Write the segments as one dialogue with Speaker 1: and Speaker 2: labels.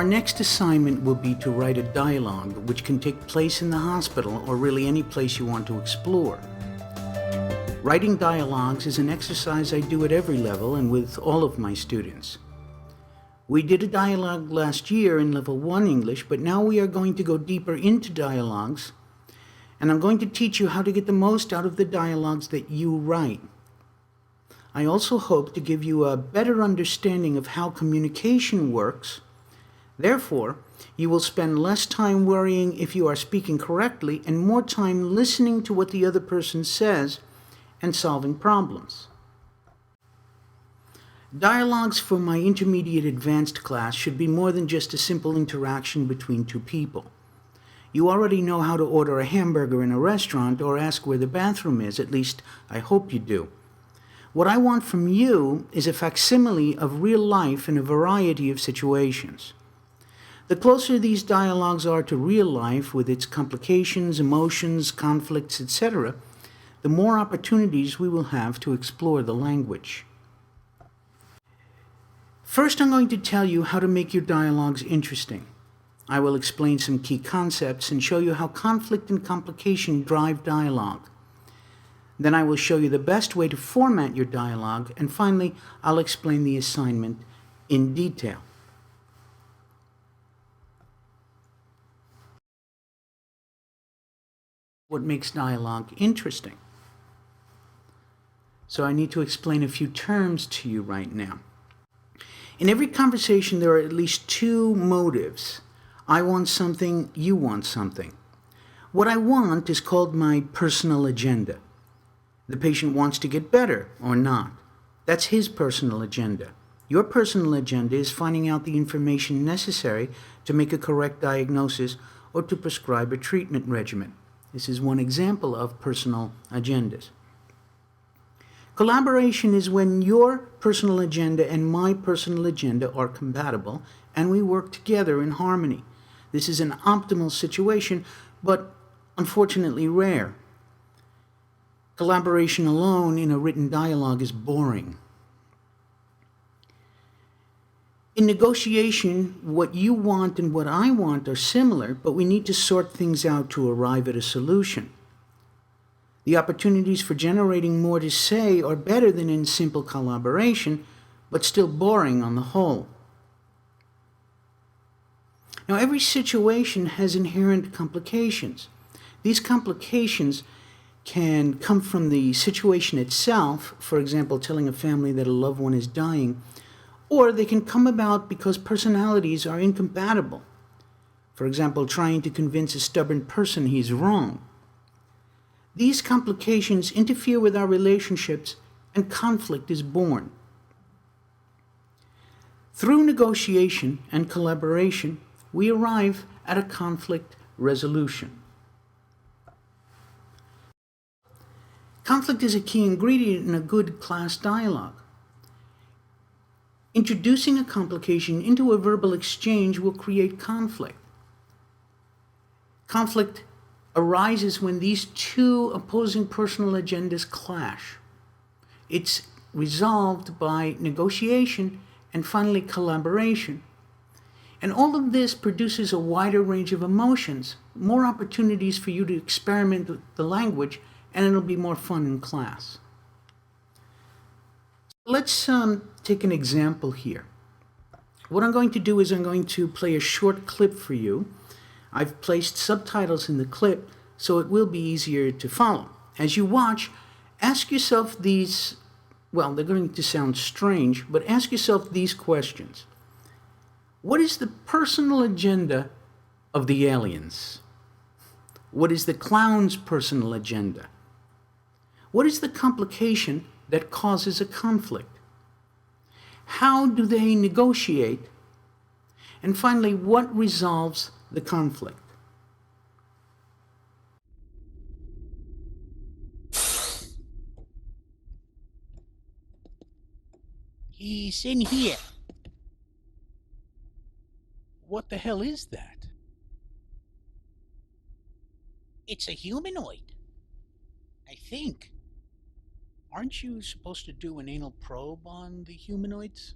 Speaker 1: Our next assignment will be to write a dialogue which can take place in the hospital or really any place you want to explore. Writing dialogues is an exercise I do at every level and with all of my students. We did a dialogue last year in Level 1 English, but now we are going to go deeper into dialogues, and I'm going to teach you how to get the most out of the dialogues that you write. I also hope to give you a better understanding of how communication works. Therefore, you will spend less time worrying if you are speaking correctly and more time listening to what the other person says and solving problems. Dialogues for my intermediate advanced class should be more than just a simple interaction between two people. You already know how to order a hamburger in a restaurant or ask where the bathroom is, at least I hope you do. What I want from you is a facsimile of real life in a variety of situations. The closer these dialogues are to real life with its complications, emotions, conflicts, etc., the more opportunities we will have to explore the language. First, I'm going to tell you how to make your dialogues interesting. I will explain some key concepts and show you how conflict and complication drive dialogue. Then I will show you the best way to format your dialogue, and finally, I'll explain the assignment in detail. What makes dialogue interesting? So I need to explain a few terms to you right now. In every conversation, there are at least two motives. I want something, you want something. What I want is called my personal agenda. The patient wants to get better or not. That's his personal agenda. Your personal agenda is finding out the information necessary to make a correct diagnosis or to prescribe a treatment regimen. This is one example of personal agendas. Collaboration is when your personal agenda and my personal agenda are compatible and we work together in harmony. This is an optimal situation, but unfortunately rare. Collaboration alone in a written dialogue is boring. In negotiation, what you want and what I want are similar, but we need to sort things out to arrive at a solution. The opportunities for generating more to say are better than in simple collaboration, but still boring on the whole. Now, every situation has inherent complications. These complications can come from the situation itself, for example, telling a family that a loved one is dying, or they can come about because personalities are incompatible. For example, trying to convince a stubborn person he's wrong. These complications interfere with our relationships, and conflict is born. Through negotiation and collaboration, we arrive at a conflict resolution. Conflict is a key ingredient in a good class dialogue. Introducing a complication into a verbal exchange will create conflict. Conflict arises when these two opposing personal agendas clash. It's resolved by negotiation and finally collaboration. And all of this produces a wider range of emotions, more opportunities for you to experiment with the language, and it'll be more fun in class. Let's take an example here. What I'm going to do is I'm going to play a short clip for you. I've placed subtitles in the clip so it will be easier to follow. As you watch, ask yourself these, well, they're going to sound strange, but ask yourself these questions. What is the personal agenda of the aliens? What is the clown's personal agenda? What is the complication that causes a conflict? How do they negotiate? And finally, what resolves the conflict?
Speaker 2: He's in here. What the hell is that? It's a humanoid. I think. Aren't you supposed to do an anal probe on the humanoids?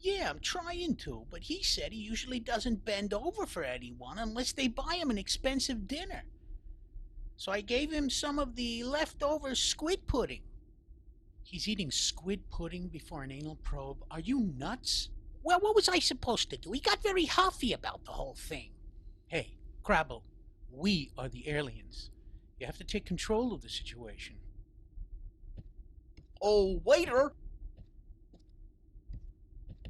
Speaker 2: Yeah, I'm trying to, but he said he usually doesn't bend over for anyone unless they buy him an expensive dinner. So I gave him some of the leftover squid pudding. He's eating squid pudding before an anal probe? Are you nuts? Well, what was I supposed to do? He got very huffy about the whole thing. Hey, Crabble, we are the aliens. You have to take control of the situation.
Speaker 3: Oh, waiter,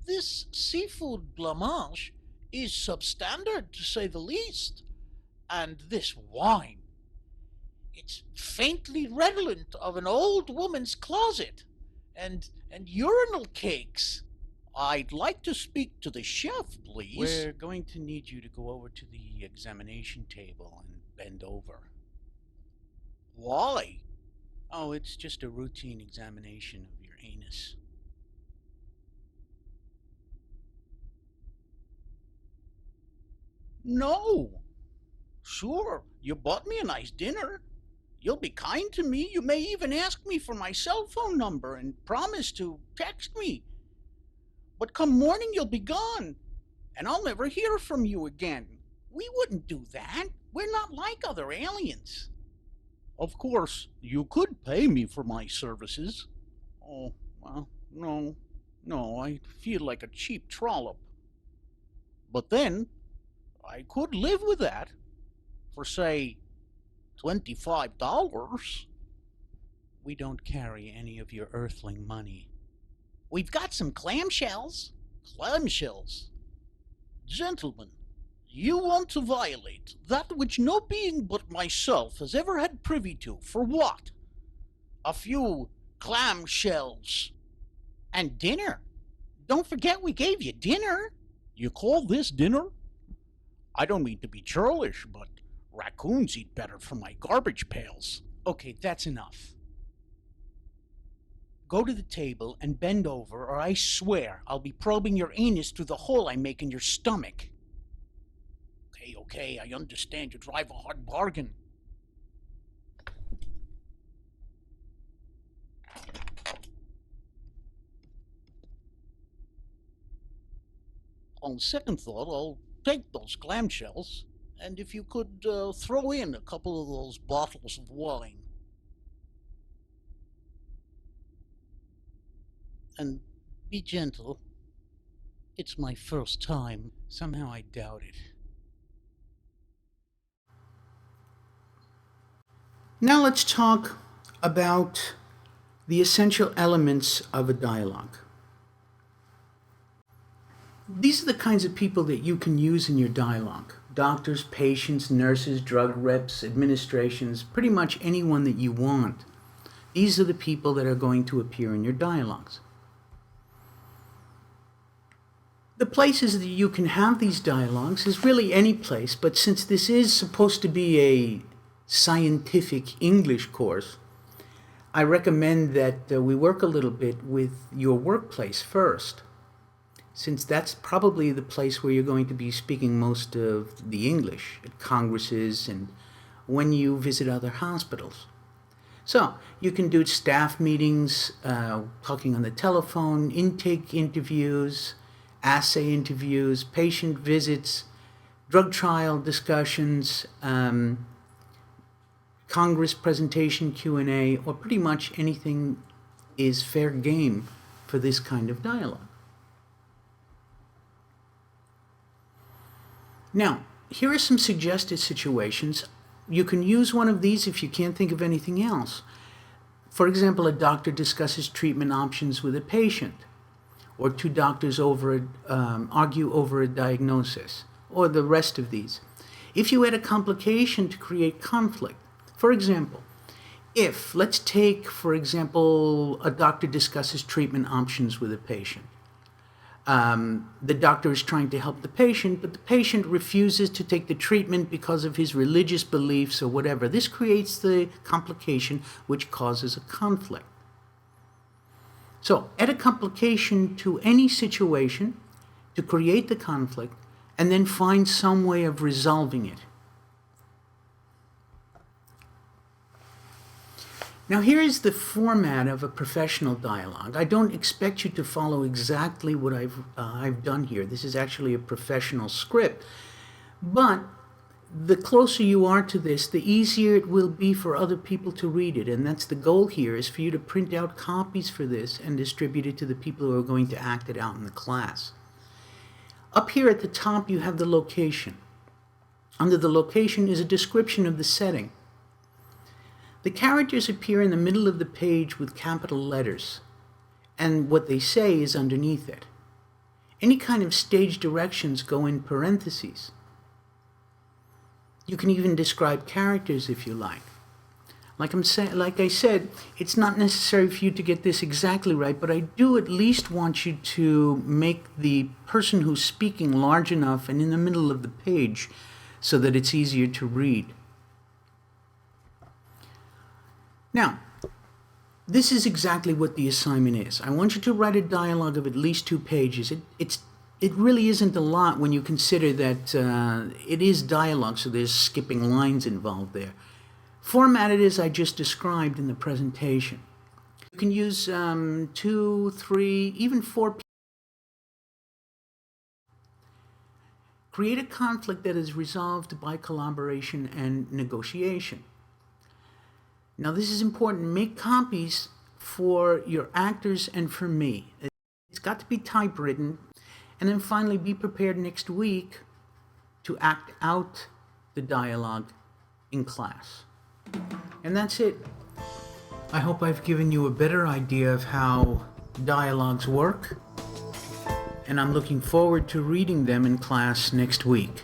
Speaker 2: This seafood blancmange is substandard, to say the least. And this wine, it's faintly redolent of an old woman's closet. And urinal cakes. I'd like to speak to the chef, please.
Speaker 1: We're going to need you to go over to the examination table and bend over.
Speaker 3: Why?
Speaker 1: Oh, it's just a routine examination of your anus.
Speaker 3: No. Sure, you bought me a nice dinner. You'll be kind to me. You may even ask me for my cell phone number and promise to text me. But come morning, you'll be gone, and I'll never hear from you again.
Speaker 2: We wouldn't do that. We're not like other aliens.
Speaker 3: Of course, you could pay me for my services. Oh, well, no, I feel like a cheap trollop. But then, I could live with that for, say, $25.
Speaker 1: We don't carry any of your earthling money.
Speaker 2: We've got some clamshells.
Speaker 3: Clamshells. Gentlemen, you want to violate that which no being but myself has ever had privy to. For what? A few clamshells.
Speaker 2: And dinner. Don't forget we gave you dinner.
Speaker 3: You call this dinner? I don't mean to be churlish, but raccoons eat better from my garbage pails.
Speaker 1: Okay, that's enough. Go to the table and bend over, or I swear I'll be probing your anus through the hole I make in your stomach.
Speaker 3: Okay, I understand you drive a hard bargain. On second thought, I'll take those clamshells, and if you could throw in a couple of those bottles of wine. And be gentle. It's my first time.
Speaker 1: Somehow I doubt it. Now let's talk about the essential elements of a dialogue. These are the kinds of people that you can use in your dialogue. Doctors, patients, nurses, drug reps, administrations, pretty much anyone that you want. These are the people that are going to appear in your dialogues. The places that you can have these dialogues is really any place, but since this is supposed to be a scientific English course, I recommend that we work a little bit with your workplace first, since that's probably the place where you're going to be speaking most of the English, at congresses and when you visit other hospitals. So you can do staff meetings, talking on the telephone, intake interviews, assay interviews, patient visits, drug trial discussions, Congress presentation Q&A, or pretty much anything is fair game for this kind of dialogue. Now, here are some suggested situations. You can use one of these if you can't think of anything else. For example, a doctor discusses treatment options with a patient, or two doctors argue over a diagnosis, or the rest of these. If you add a complication to create conflict, for example, let's take, for example, a doctor discusses treatment options with a patient. The doctor is trying to help the patient, but the patient refuses to take the treatment because of his religious beliefs or whatever. This creates the complication which causes a conflict. So, add a complication to any situation to create the conflict, and then find some way of resolving it. Now here is the format of a professional dialogue. I don't expect you to follow exactly what I've done here. This is actually a professional script. But the closer you are to this, the easier it will be for other people to read it. And that's the goal here, is for you to print out copies for this and distribute it to the people who are going to act it out in the class. Up here at the top, you have the location. Under the location is a description of the setting. The characters appear in the middle of the page with capital letters, and what they say is underneath it. Any kind of stage directions go in parentheses. You can even describe characters if you like. Like I said, it's not necessary for you to get this exactly right, but I do at least want you to make the person who's speaking large enough and in the middle of the page so that it's easier to read. Now, this is exactly what the assignment is. I want you to write a dialogue of at least 2 pages. It really isn't a lot when you consider that it is dialogue, so there's skipping lines involved there. Formatted as I just described in the presentation. You can use 2, 3, even 4. Create a conflict that is resolved by collaboration and negotiation. Now this is important. Make copies for your actors and for me. It's got to be typewritten. And then finally, be prepared next week to act out the dialogue in class. And that's it. I hope I've given you a better idea of how dialogues work. And I'm looking forward to reading them in class next week.